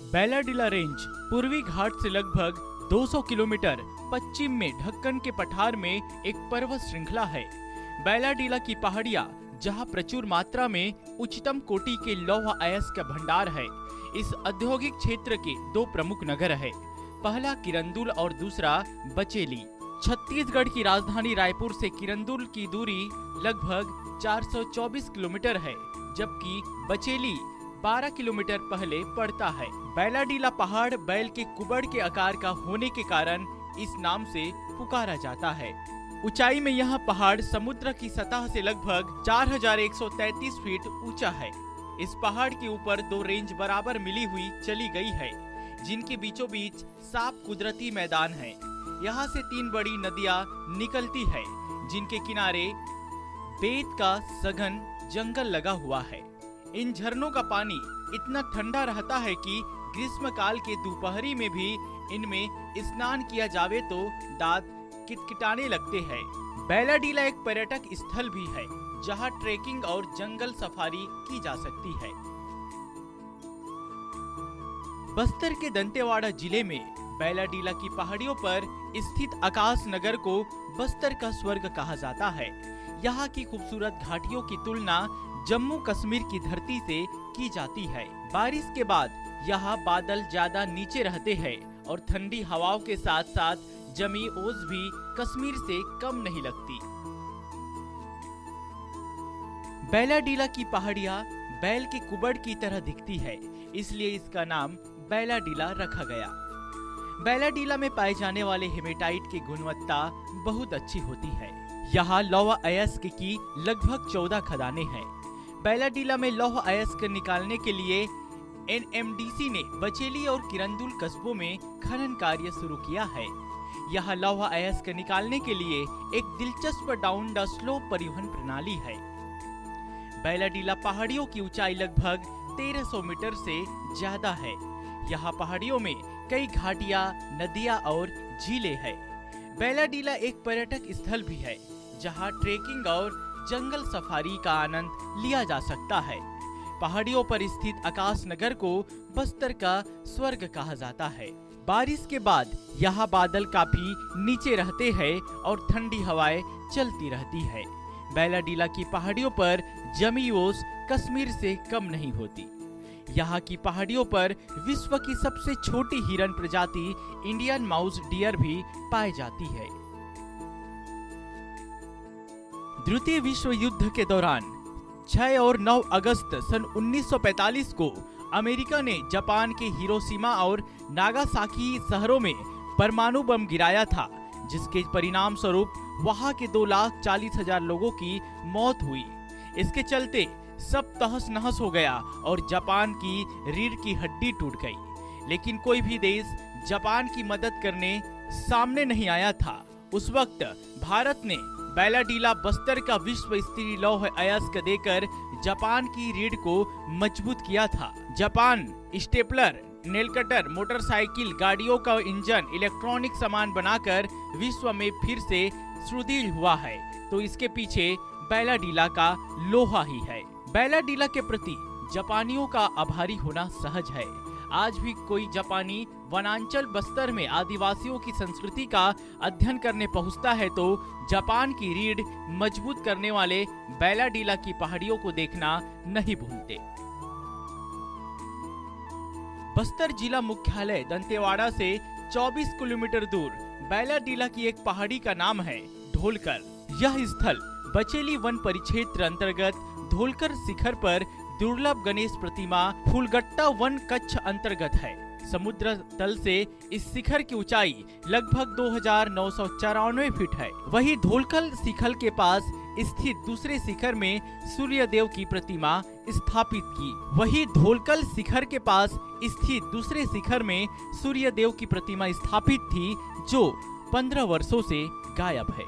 Bailadila range पूर्वी घाट से लगभग 200 किलोमीटर पश्चिम में ढक्कन के पठार में एक पर्वत श्रृंखला है। बैलाडीला की पहाड़ियाँ जहाँ प्रचुर मात्रा में उच्चतम कोटि के लौह अयस्क का भंडार है। इस औद्योगिक क्षेत्र के दो प्रमुख नगर है, पहला किरंदुल और दूसरा बचेली। छत्तीसगढ़ की राजधानी रायपुर से किरंदुल की दूरी लगभग 424 किलोमीटर है, जबकि बचेली 12 किलोमीटर पहले पड़ता है। बैलाडीला पहाड़ बैल के कुबड़ के आकार का होने के कारण इस नाम से पुकारा जाता है। ऊंचाई में यह पहाड़ समुद्र की सतह से लगभग 4133 फीट ऊंचा है। इस पहाड़ के ऊपर दो रेंज बराबर मिली हुई चली गई है, जिनके बीचों बीच साफ कुदरती मैदान है। यहाँ से 3 बड़ी नदियाँ निकलती है, जिनके किनारे बेत का सघन जंगल लगा हुआ है। इन झरनों का पानी इतना ठंडा रहता है कि ग्रीष्म काल के दोपहरी में भी इनमें स्नान किया जावे तो दांत किटकिटाने लगते हैं। बैलाडीला एक पर्यटक स्थल भी है, जहां ट्रेकिंग और जंगल सफारी की जा सकती है। बस्तर के दंतेवाड़ा जिले में बैलाडीला की पहाड़ियों पर स्थित आकाश नगर को बस्तर का स्वर्ग कहा जाता है। यहाँ की खूबसूरत घाटियों की तुलना जम्मू कश्मीर की धरती से की जाती है। बारिश के बाद यहाँ बादल ज्यादा नीचे रहते हैं और ठंडी हवाओं के साथ साथ जमी ओस भी कश्मीर से कम नहीं लगती। बैलाडीला की पहाड़ियाँ बैल के कुबड़ की तरह दिखती है, इसलिए इसका नाम बैलाडीला रखा गया। बैलाडीला में पाए जाने वाले हेमेटाइट की गुणवत्ता बहुत अच्छी होती है। यहाँ लौह अयस्क की लगभग 14 खदानें हैं। बैलाडीला में लौह अयस्क निकालने के लिए एनएमडीसी ने बचेली और किरंदुल कस्बों में खनन कार्य शुरू किया है। यहाँ लौह अयस्क निकालने के लिए एक दिलचस्प डाउन द स्लोप परिवहन प्रणाली है। बैलाडीला पहाड़ियों की ऊंचाई लगभग 1300 मीटर से ज्यादा है। यहाँ पहाड़ियों में कई घाटियां, नदियां और झीलें हैं। बैलाडीला एक पर्यटक स्थल भी है, जहाँ ट्रेकिंग और जंगल सफारी का आनंद लिया जा सकता है। पहाड़ियों पर स्थित आकाश नगर को बस्तर का स्वर्ग कहा जाता है। बारिश के बाद यहाँ बादल काफी नीचे रहते हैं और ठंडी हवाएं चलती रहती है। बैलाडीला की पहाड़ियों पर जमी ओस कश्मीर से कम नहीं होती। यहाँ की पहाड़ियों पर विश्व की सबसे छोटी हिरन प्रजाति इंडियन माउस डियर भी पाई जाती है। द्वितीय विश्व युद्ध के दौरान 6 और 9 अगस्त सन 1945 को अमेरिका ने जापान के हिरोशिमा और नागासाकी शहरों में परमाणु बम गिराया था, जिसके परिणाम स्वरूप वहां के 2,40,000 लोगों की मौत हुई। इसके चलते सब तहस नहस हो गया और जापान की रीढ़ की हड्डी टूट गई। लेकिन कोई भी देश जापान की मदद करने सामने नहीं आया था। उस वक्त भारत ने बैलाडीला बस्तर का विश्व स्तरीय लौह अयस्क देकर जापान की रीढ़ को मजबूत किया था। Japan stapler, nail cutter, motorcycle, गाड़ियों का इंजन, इलेक्ट्रॉनिक सामान बनाकर विश्व में फिर से सुदृढ़ हुआ है, तो इसके पीछे बैलाडीला का लोहा ही है। बैलाडीला के प्रति जापानियों का आभारी होना सहज है। आज भी कोई जापानी वनांचल बस्तर में आदिवासियों की संस्कृति का अध्ययन करने पहुंचता है तो जापान की रीढ़ मजबूत करने वाले बैलाडीला की पहाड़ियों को देखना नहीं भूलते। बस्तर जिला मुख्यालय दंतेवाड़ा से 24 किलोमीटर दूर बैलाडीला की एक पहाड़ी का नाम है ढोलकर। यह स्थल बचेली वन परिक्षेत्र अंतर्गत ढोलकर शिखर पर दुर्लभ गणेश प्रतिमा फूलगट्टा वन कच्छ अंतर्गत है। समुद्र तल से इस शिखर की ऊंचाई लगभग 2,994 फीट है। वही ढोलकर शिखर के पास स्थित दूसरे शिखर में सूर्य देव की प्रतिमा स्थापित की। वही ढोलकर शिखर के पास स्थित दूसरे शिखर में सूर्य देव की प्रतिमा स्थापित थी, जो 15 वर्षों से गायब है।